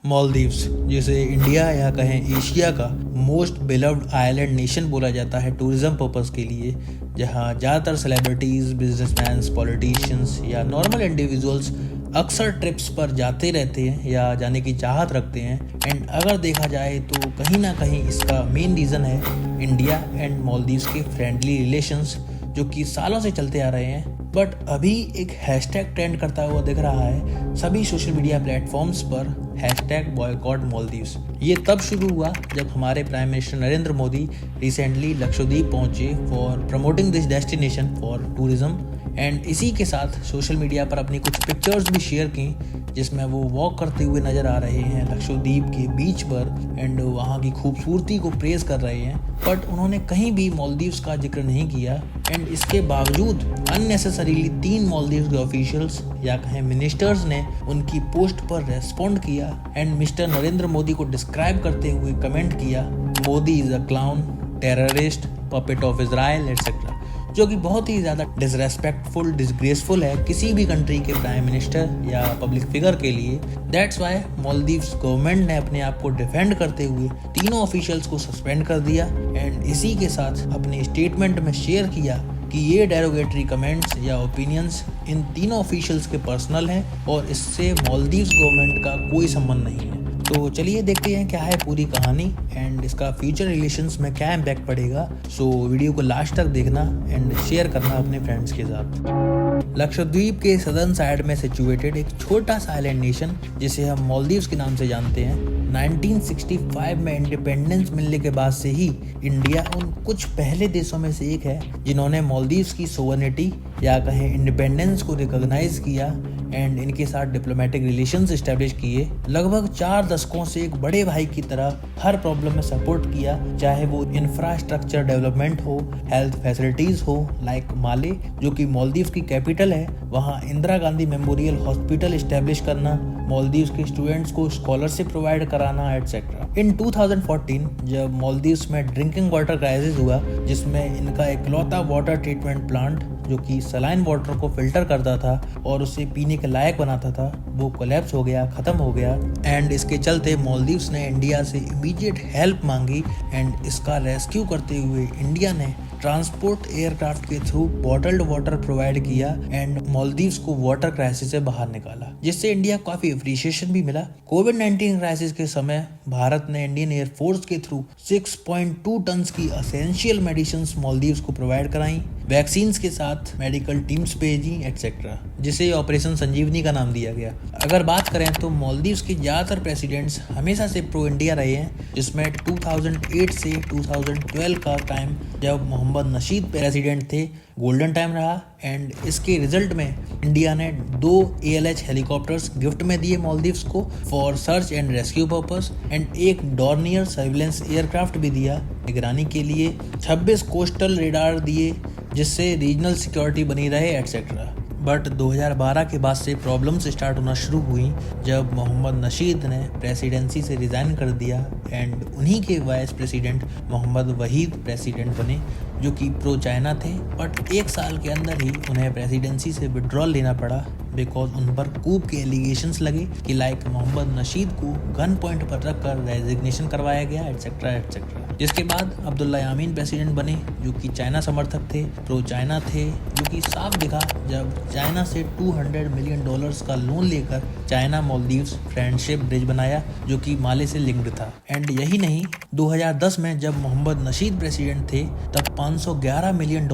मालदीव्स, जिसे इंडिया या कहें एशिया का मोस्ट बिलव्ड आइलैंड नेशन बोला जाता है टूरिज्म पर्पस के लिए, जहां ज़्यादातर सेलिब्रिटीज़, बिजनेसमैन्स, पॉलिटिशियंस या नॉर्मल इंडिविजुअल्स अक्सर ट्रिप्स पर जाते रहते हैं या जाने की चाहत रखते हैं। एंड अगर देखा जाए तो कहीं ना कहीं इसका मेन रीज़न है इंडिया एंड मालदीव्स के फ्रेंडली रिलेशंस, जो कि सालों से चलते आ रहे हैं। बट अभी एक हैशटैग ट्रेंड करता हुआ दिख रहा है सभी सोशल मीडिया प्लेटफॉर्म्स पर, हैशटैग बॉयकॉट मालदीव्स। ये तब शुरू हुआ जब हमारे prime minister Narendra Modi recently Lakshadweep पहुंचे for promoting this destination for tourism. And इसी के साथ सोशल मीडिया पर अपनी कुछ पिक्चर्स भी शेयर की, जिसमें वो वॉक करते हुए नज़र आ रहे हैं लक्षद्वीप के बीच पर एंड वहाँ की खूबसूरती को प्रेज कर रहे हैं। बट उन्होंने कहीं भी मालदीव्स का जिक्र नहीं किया। एंड इसके बावजूद अननेसेसरीली 3 मालदीव्स के ऑफिशियल्स या कहें मिनिस्टर्स ने उनकी पोस्ट पर रेस्पॉन्ड किया एंड मिस्टर नरेंद्र मोदी को डिस्क्राइब करते हुए कमेंट किया, Modi is a clown, terrorist, puppet of Israel etcetera, जो कि बहुत ही ज़्यादा डिसरेस्पेक्टफुल, डिसग्रेसफुल है किसी भी कंट्री के प्राइम मिनिस्टर या पब्लिक फिगर के लिए। दैट्स वाई मालदीव्स गवर्नमेंट ने अपने आप को डिफेंड करते हुए तीनों ऑफिशियल्स को सस्पेंड कर दिया एंड इसी के साथ अपने स्टेटमेंट में शेयर किया कि ये डेरोगेटरी कमेंट्स या ओपिनियंस इन तीनों ऑफिशियल्स के पर्सनल हैं और इससे मालदीव्स गवर्नमेंट का कोई संबंध नहीं है। तो चलिए देखते हैं क्या है पूरी कहानी एंड इसका फ्यूचर रिलेशंस में क्या इम्पैक्ट पड़ेगा। सो वीडियो को लास्ट तक देखना एंड शेयर करना अपने फ्रेंड्स के साथ। लक्षद्वीप के सदर्न साइड में सिचुएटेड एक छोटा सा आइलैंड नेशन जिसे हम मालदीव्स के नाम से जानते हैं, 1965 में इंडिपेंडेंस मिलने के बाद से ही इंडिया उन कुछ पहले देशों में से एक है जिन्होंने मालदीव्स की सोवरेनिटी या कहें इंडिपेंडेंस को रिकॉग्नाइज किया एंड इनके साथ डिप्लोमेटिक रिलेशंस एस्टेब्लिश किए। लगभग 4 दशकों से एक बड़े भाई की तरह हर प्रॉब्लम में सपोर्ट किया, चाहे वो इंफ्रास्ट्रक्चर डेवलपमेंट हो, हेल्थ फैसिलिटीज हो, लाइक माले जो कि मालदीव्स की कैपिटल है, वहाँ Indira Gandhi memorial hospital establish करना, मालदीव्स के स्टूडेंट्स को स्कॉलरशिप प्रोवाइड कराना एटसेट्रा। इन 2014 जब मालदीव्स में ड्रिंकिंग वाटर क्राइसिस हुआ, जिसमें इनका इकलौता वाटर ट्रीटमेंट प्लांट जो कि सलाइन वाटर को फिल्टर करता था और उसे पीने के लायक बनाता था, वो कोलैप्स हो गया, ख़त्म हो गया। एंड इसके चलते मालदीव्स ने इंडिया से इमीडिएट हेल्प मांगी एंड इसका रेस्क्यू करते हुए इंडिया ने ट्रांसपोर्ट एयरक्राफ्ट के थ्रू बॉटल्ड वाटर प्रोवाइड किया एंड मालदीव्स को वाटर क्राइसिस से बाहर निकाला, जिससे इंडिया को काफ़ी अप्रिशिएशन भी मिला। कोविड-19 क्राइसिस के समय भारत ने इंडियन एयरफोर्स के थ्रू 6.2 टन की असेंशियल मेडिसिन मालदीव्स को प्रोवाइड कराई, वैक्सीन्स के साथ मेडिकल टीम्स भेजी एटसेट्रा, जिसे ऑपरेशन संजीवनी का नाम दिया गया। अगर बात करें तो मालदीव्स के ज़्यादातर प्रेसिडेंट्स हमेशा से प्रो इंडिया रहे हैं, जिसमें 2008 से 2012 का टाइम जब मोहम्मद नशीद प्रेसिडेंट थे गोल्डन टाइम रहा एंड इसके रिजल्ट में इंडिया ने 2 ALH हेलीकॉप्टर्स गिफ्ट में दिए मालदीव्स को for search and rescue purpose and एक डॉर्नियर सर्विलेंस एयरक्राफ्ट भी दिया निगरानी के लिए, 26 कोस्टल रेडार दिए जिससे रीजनल सिक्योरिटी बनी रहे एटसेट्रा। बट 2012 के बाद से प्रॉब्लम्स स्टार्ट होना शुरू हुई जब मोहम्मद नशीद ने प्रेसिडेंसी से रिज़ाइन कर दिया एंड उन्हीं के vice president Mohamed Waheed president बने, जो कि प्रो चाइना थे। बट 1 साल के अंदर ही उन्हें प्रेसिडेंसी से विड्रॉल लेना पड़ा बिकॉज उन पर कूप के एलिगेशंस लगे कि लाइक मोहम्मद नशीद को गन पॉइंट पर रखकर रेजिग्नेशन करवाया गया एटसेट्रा एटसेट्रा। जिसके बाद अब्दुल्ला यामीन प्रेसिडेंट बने जो कि चाइना समर्थक थे, प्रो चाइना थे, जो कि साफ दिखा जब चाइना से $200 मिलियन का लोन लेकर चाइना मालदीव्स फ्रेंडशिप ब्रिज बनाया जो कि माले से लिंक्ड था। एंड यही नहीं, 2010 में जब मोहम्मद नशीद प्रेसिडेंट थे तब $511 मिलियन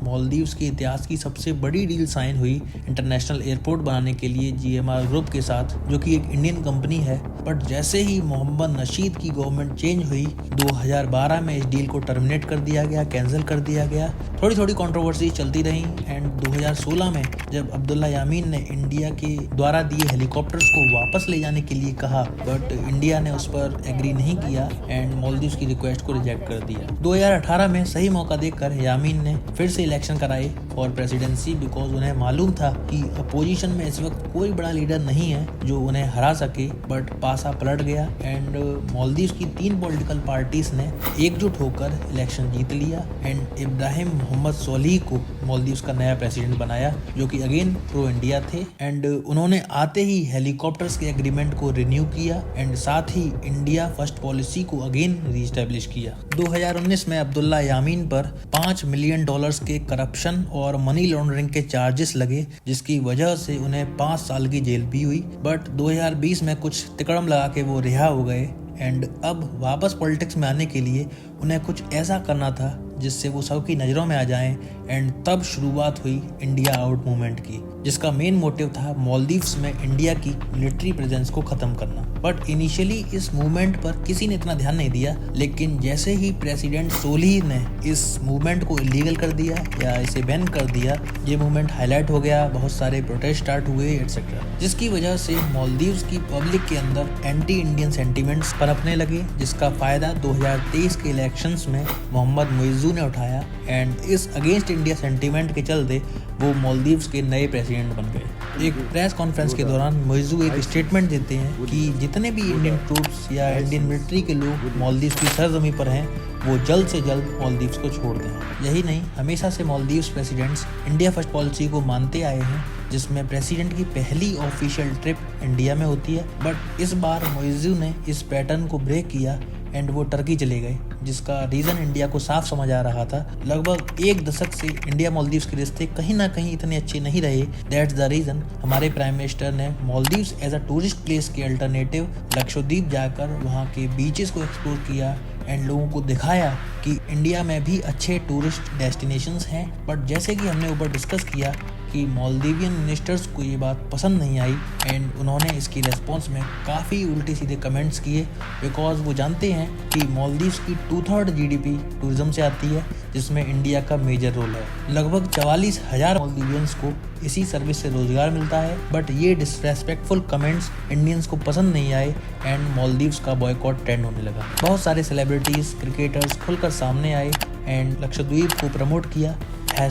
मालदीव्स के इतिहास की सबसे बड़ी डील साइन हुई इंटरनेशनल एयरपोर्ट बनाने के लिए GMR ग्रुप के साथ, जो कि एक इंडियन कंपनी है। बट जैसे ही मोहम्मद नशीद की गवर्नमेंट चेंज हुई 2012 में इस डील को टर्मिनेट कर दिया गया, कैंसिल कर दिया गया। थोड़ी कंट्रोवर्सी चलती रही एंड 2016 में जब अब्दुल्ला यामीन ने इंडिया के द्वारा दिए हेलीकॉप्टर्स को वापस ले जाने के लिए कहा बट इंडिया ने उस पर एग्री नहीं किया एंड मालदीव्स की रिक्वेस्ट को रिजेक्ट कर दिया। 2018 में सही मौका देखकर यामीन ने फिर से इलेक्शन कराए फॉर प्रेसिडेंसी बिकॉज उन्हें मालूम था कि अपोजिशन में इस वक्त कोई बड़ा लीडर नहीं है जो उन्हें हरा सके, बट पासा पलट गया एंड मालदीव्स की 3 पॉलिटिकल पार्टीज ने एकजुट होकर इलेक्शन जीत लिया एंड इब्राहिम मोहम्मद सोलिह को मालदीव्स का नया प्रेसिडेंट बनाया, जो कि अगेन प्रो इंडिया थे एंड उन्होंने आते ही हेलीकॉप्टर्स के एग्रीमेंट को रिन्यू किया एंड साथ ही इंडिया फर्स्ट पॉलिसी को अगेन रीस्टैब्लिश किया। 2019 में अब्दुल्ला यामीन पर $5 मिलियन के करप्शन और मनी लॉन्ड्रिंग के चार्जेस लगे, जिसकी वजह से उन्हें 5 साल की जेल भी हुई, बट 2020 में कुछ तिकड़म लगा के वो रिहा हो गए एंड अब वापस पॉलिटिक्स में आने के लिए उन्हें कुछ ऐसा करना था जिससे वो सबकी नज़रों में आ जाएं एंड तब शुरुआत हुई इंडिया आउट मूवमेंट की, जिसका मेन मोटिव था मालदीव्स में इंडिया की मिलिट्री प्रेजेंस को ख़त्म करना। बट इनिशियली इस मूवमेंट पर किसी ने इतना ध्यान नहीं दिया, लेकिन जैसे ही प्रेसिडेंट सोलिह ने इस मूवमेंट को इलीगल कर दिया या इसे बैन कर दिया, ये मूवमेंट हाईलाइट हो गया, बहुत सारे प्रोटेस्ट स्टार्ट हुए एटसेट्रा, जिसकी वजह से मालदीव्स की पब्लिक के अंदर एंटी इंडियन सेंटिमेंट्स पनपने लगे, जिसका फ़ायदा 2023 के इलेक्शंस में मोहम्मद मुइज़्ज़ू ने उठाया एंड इस अगेंस्ट इंडिया सेंटीमेंट के चलते वो मालदीव्स के नए प्रेसिडेंट बन गए। एक प्रेस कॉन्फ्रेंस के दौरान मुइज़्ज़ू एक स्टेटमेंट देते हैं कि जितने भी इंडियन ट्रूप्स या इंडियन मिलिट्री के लोग मालदीव्स की सरजमी पर हैं वो जल्द से जल्द मालदीव्स को छोड़ दें। यही नहीं, हमेशा से Maldives presidents India first policy को मानते आए हैं, जिसमें प्रेसिडेंट की पहली ऑफिशियल ट्रिप इंडिया में होती है, बट इस बार मुइज़्ज़ू ने इस पैटर्न को ब्रेक किया एंड वो टर्की चले गए, जिसका रीज़न इंडिया को साफ समझ आ रहा था। लगभग 1 दशक से इंडिया मालदीव्स के रिश्ते कहीं ना कहीं इतने अच्छे नहीं रहे। दैट्स द रीज़न हमारे प्राइम मिनिस्टर ने Maldives as a tourist place के अल्टरनेटिव लक्षद्वीप जाकर वहाँ के बीचेस को एक्सप्लोर किया एंड लोगों को दिखाया कि इंडिया में भी अच्छे टूरिस्ट डेस्टिनेशंस हैं। बट जैसे कि हमने ऊपर डिस्कस किया कि मालदीवियन मिनिस्टर्स को ये बात पसंद नहीं आई एंड उन्होंने इसकी रेस्पॉन्स में काफ़ी उल्टे सीधे कमेंट्स किए, बिकॉज वो जानते हैं कि मालदीव्स की 2/3 GDP टूरिज्म से आती है, जिसमें इंडिया का मेजर रोल है। लगभग 44,000 मालदीवियंस को इसी सर्विस से रोजगार मिलता है, बट ये डिसरेस्पेक्टफुल कमेंट्स इंडियंस को पसंद नहीं आए एंड मालदीव्स का बॉयकॉट ट्रेंड होने लगा। बहुत सारे सेलिब्रिटीज़, क्रिकेटर्स खुलकर सामने आए एंड लक्षद्वीप को प्रमोट किया,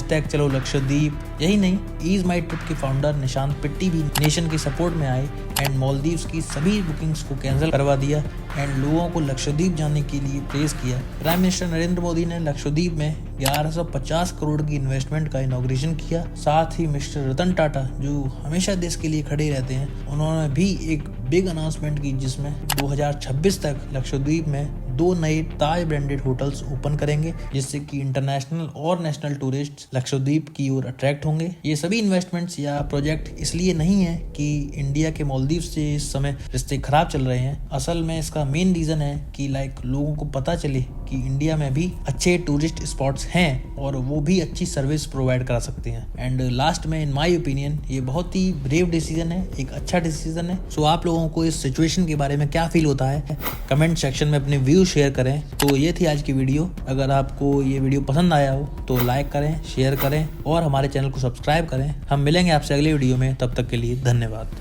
#चलो लक्षद्वीप। यही नहीं, ईज माई ट्रिप के फाउंडर निशांत पिट्टी भी नेशन के सपोर्ट में आए एंड मालदीव्स की सभी बुकिंग्स को कैंसिल करवा दिया एंड लोगों को लक्षद्वीप जाने के लिए प्रेस किया। प्राइम मिनिस्टर नरेंद्र मोदी ने लक्षद्वीप में 1150 करोड़ की इन्वेस्टमेंट का इनॉग्रेशन किया। साथ ही मिस्टर रतन टाटा, जो हमेशा देश के लिए खड़े रहते हैं, उन्होंने भी एक बिग अनाउंसमेंट की, जिसमें 2026 तक लक्षद्वीप में 2 नए ताज ब्रांडेड होटल्स ओपन करेंगे, जिससे कि इंटरनेशनल और नेशनल टूरिस्ट लक्षद्वीप की ओर अट्रैक्ट होंगे। ये सभी इन्वेस्टमेंट्स या प्रोजेक्ट इसलिए नहीं है कि इंडिया के मालदीव से इस समय रिश्ते खराब चल रहे हैं। असल में इसका मेन रीज़न है कि लोगों को पता चले कि इंडिया में भी अच्छे टूरिस्ट स्पॉट्स हैं और वो भी अच्छी सर्विस प्रोवाइड करा सकते हैं। एंड लास्ट में इन माय ओपिनियन ये बहुत ही ब्रेव डिसीजन है, एक अच्छा डिसीजन है। सो आप लोगों को इस सिचुएशन के बारे में क्या फील होता है, कमेंट सेक्शन में अपने व्यू शेयर करें। तो ये थी आज की वीडियो। अगर आपको ये वीडियो पसंद आया हो तो लाइक करें, शेयर करें और हमारे चैनल को सब्सक्राइब करें। हम मिलेंगे आपसे अगले वीडियो में, तब तक के लिए धन्यवाद।